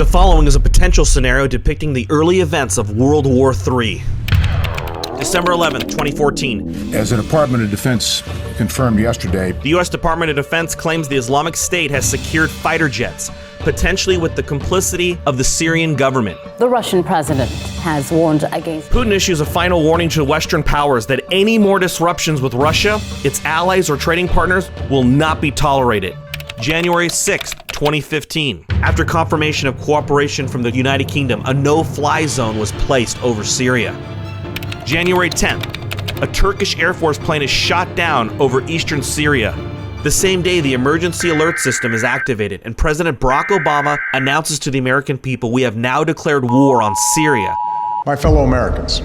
The following is a potential scenario depicting the early events of World War III. December 11th, 2014. As the Department of Defense confirmed yesterday, The U.S. Department of Defense claims the Islamic State has secured fighter jets, potentially with the complicity of the Syrian government. The Russian president has warned against... Putin issues a final warning to Western powers that any more disruptions with Russia, its allies, or trading partners will not be tolerated. January 6th, 2015. After confirmation of cooperation from the United Kingdom, a no-fly zone was placed over Syria. January 10th, a Turkish Air Force plane is shot down over eastern Syria. The same day, the emergency alert system is activated, and President Barack Obama announces to the American people, we have now declared war on Syria. My fellow Americans,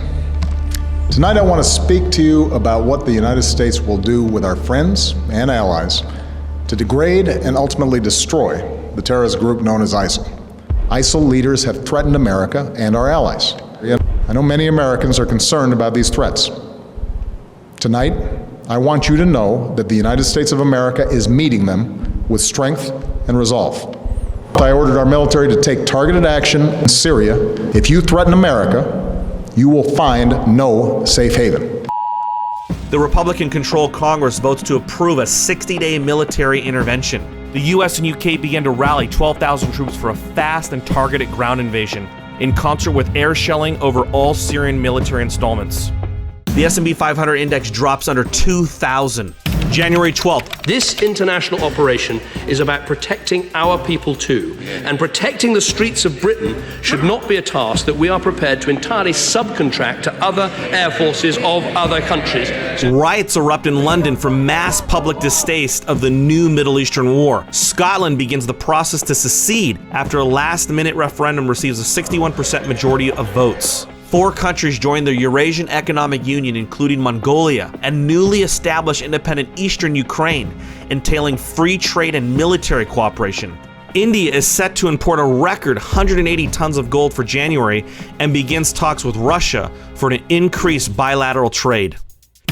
tonight I want to speak to you about what the United States will do with our friends and allies to degrade and ultimately destroy the terrorist group known as ISIL. ISIL leaders have threatened America and our allies. I know many Americans are concerned about these threats. Tonight, I want you to know that the United States of America is meeting them with strength and resolve. I ordered our military to take targeted action in Syria. If you threaten America, you will find no safe haven. The Republican-controlled Congress votes to approve a 60-day military intervention. The US and UK began to rally 12,000 troops for a fast and targeted ground invasion, in concert with air shelling over all Syrian military installments. The S&P 500 index drops under 2,000. January 12th. This international operation is about protecting our people too, and protecting the streets of Britain should not be a task that we are prepared to entirely subcontract to other air forces of other countries. Riots erupt in London from mass public distaste of the new Middle Eastern war. Scotland begins the process to secede after a last-minute referendum receives a 61% majority of votes. 4 countries joined the Eurasian Economic Union, including Mongolia, and newly established independent Eastern Ukraine, entailing free trade and military cooperation. India is set to import a record 180 tons of gold for January and begins talks with Russia for an increased bilateral trade.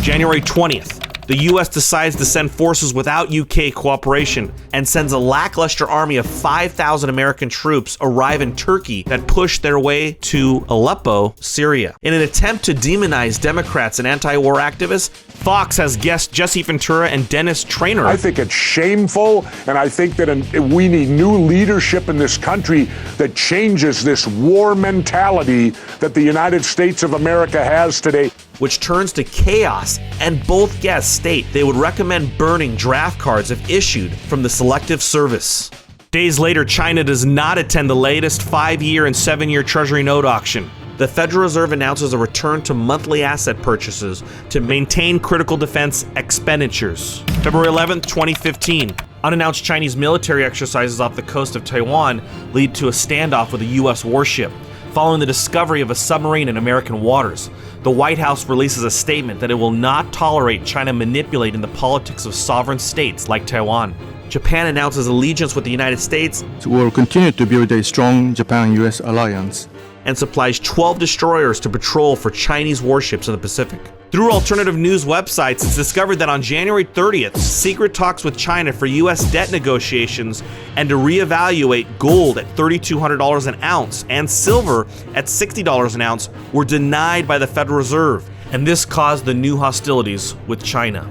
January 20th. The US decides to send forces without UK cooperation and sends a lackluster army of 5,000 American troops arrive in Turkey that push their way to Aleppo, Syria. In an attempt to demonize Democrats and anti-war activists, Fox has guests Jesse Ventura and Dennis Traynor. I think it's shameful, and I think that we need new leadership in this country that changes this war mentality that the United States of America has today. Which turns to chaos, and both guests state they would recommend burning draft cards if issued from the Selective Service. Days later, China does not attend the latest 5-year and 7-year Treasury note auction. The Federal Reserve announces a return to monthly asset purchases to maintain critical defense expenditures. February 11th, 2015. Unannounced Chinese military exercises off the coast of Taiwan lead to a standoff with a U.S. warship, following the discovery of a submarine in American waters. The White House releases a statement that it will not tolerate China manipulating the politics of sovereign states like Taiwan. Japan announces allegiance with the United States. Will continue to build a strong Japan-US alliance. And supplies 12 destroyers to patrol for Chinese warships in the Pacific. Through alternative news websites, it's discovered that on January 30th, secret talks with China for U.S. debt negotiations and to reevaluate gold at $3,200 an ounce and silver at $60 an ounce were denied by the Federal Reserve, and this caused the new hostilities with China.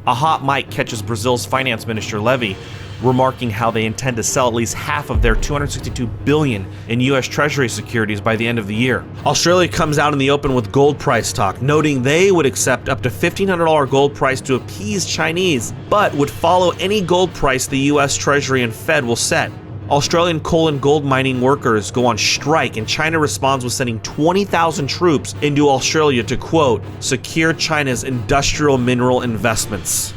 A hot mic catches Brazil's finance minister Levy remarking how they intend to sell at least half of their $262 billion in U.S. Treasury securities by the end of the year. Australia comes out in the open with gold price talk, noting they would accept up to $1,500 gold price to appease Chinese, but would follow any gold price the U.S. Treasury and Fed will set. Australian coal and gold mining workers go on strike, and China responds with sending 20,000 troops into Australia to, quote, secure China's industrial mineral investments.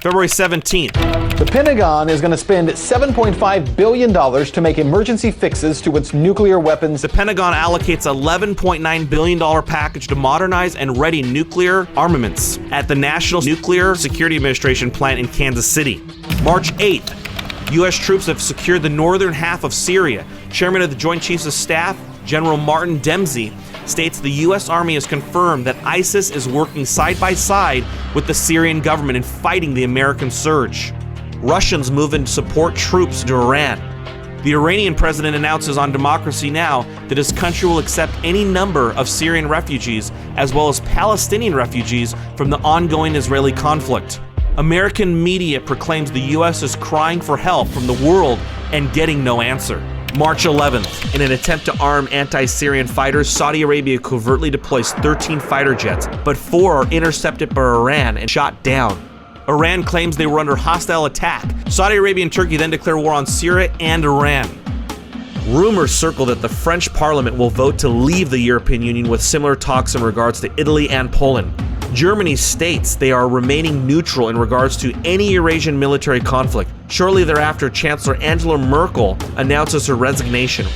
February 17th. The Pentagon is going to spend $7.5 billion to make emergency fixes to its nuclear weapons. The Pentagon allocates $11.9 billion package to modernize and ready nuclear armaments at the National Nuclear Security Administration plant in Kansas City. March 8th. U.S. troops have secured the northern half of Syria. Chairman of the Joint Chiefs of Staff, General Martin Dempsey, states the U.S. Army has confirmed that ISIS is working side by side with the Syrian government in fighting the American surge. Russians move in to support troops to Iran. The Iranian president announces on Democracy Now! That his country will accept any number of Syrian refugees as well as Palestinian refugees from the ongoing Israeli conflict. American media proclaims the U.S. is crying for help from the world and getting no answer. March 11th, in an attempt to arm anti-Syrian fighters, Saudi Arabia covertly deploys 13 fighter jets, but 4 are intercepted by Iran and shot down. Iran claims they were under hostile attack. Saudi Arabia and Turkey then declare war on Syria and Iran. Rumors circle that the French parliament will vote to leave the European Union, with similar talks in regards to Italy and Poland. Germany states they are remaining neutral in regards to any Eurasian military conflict. Shortly thereafter, Chancellor Angela Merkel announces her resignation.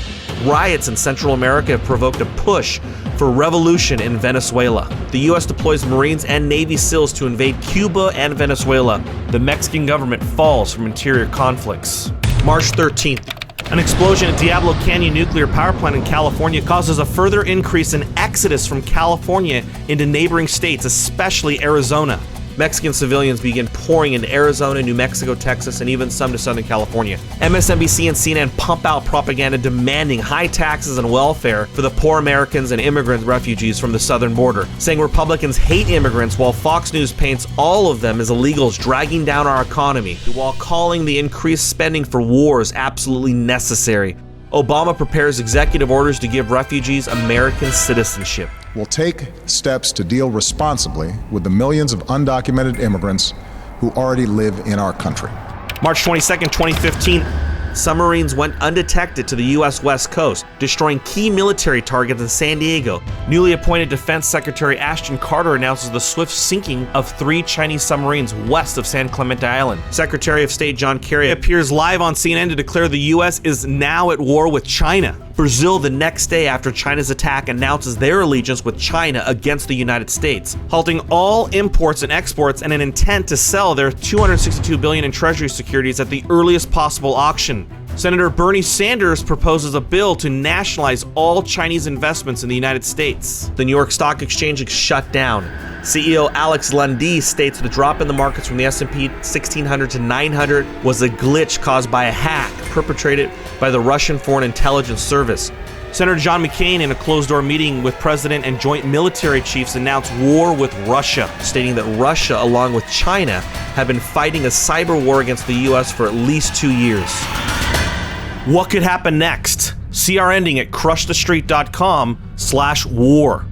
Riots in Central America have provoked a push for revolution in Venezuela. The U.S. deploys Marines and Navy SEALs to invade Cuba and Venezuela. The Mexican government falls from interior conflicts. March 13th. An explosion at Diablo Canyon nuclear power plant in California causes a further increase in exodus from California into neighboring states, especially Arizona. Mexican civilians begin pouring into Arizona, New Mexico, Texas, and even some to Southern California. MSNBC and CNN pump out propaganda demanding high taxes and welfare for the poor Americans and immigrant refugees from the southern border, saying Republicans hate immigrants, while Fox News paints all of them as illegals dragging down our economy, while calling the increased spending for wars absolutely necessary. Obama prepares executive orders to give refugees American citizenship. We'll take steps to deal responsibly with the millions of undocumented immigrants who already live in our country. March 22nd, 2015, submarines went undetected to the U.S. West Coast, destroying key military targets in San Diego. Newly appointed Defense Secretary Ashton Carter announces the swift sinking of 3 Chinese submarines west of San Clemente Island. Secretary of State John Kerry appears live on CNN to declare the U.S. is now at war with China. Brazil, the next day after China's attack, announces their allegiance with China against the United States, halting all imports and exports and an intent to sell their $262 billion in Treasury securities at the earliest possible auction. Senator Bernie Sanders proposes a bill to nationalize all Chinese investments in the United States. The New York Stock Exchange is shut down. CEO Alex Lundy states the drop in the markets from the S&P 1600 to 900 was a glitch caused by a hack perpetrated by the Russian Foreign Intelligence Service. Senator John McCain, in a closed-door meeting with President and joint military chiefs, announced war with Russia, stating that Russia, along with China, have been fighting a cyber war against the U.S. for at least 2 years. What could happen next? See our ending at crushthestreet.com/war.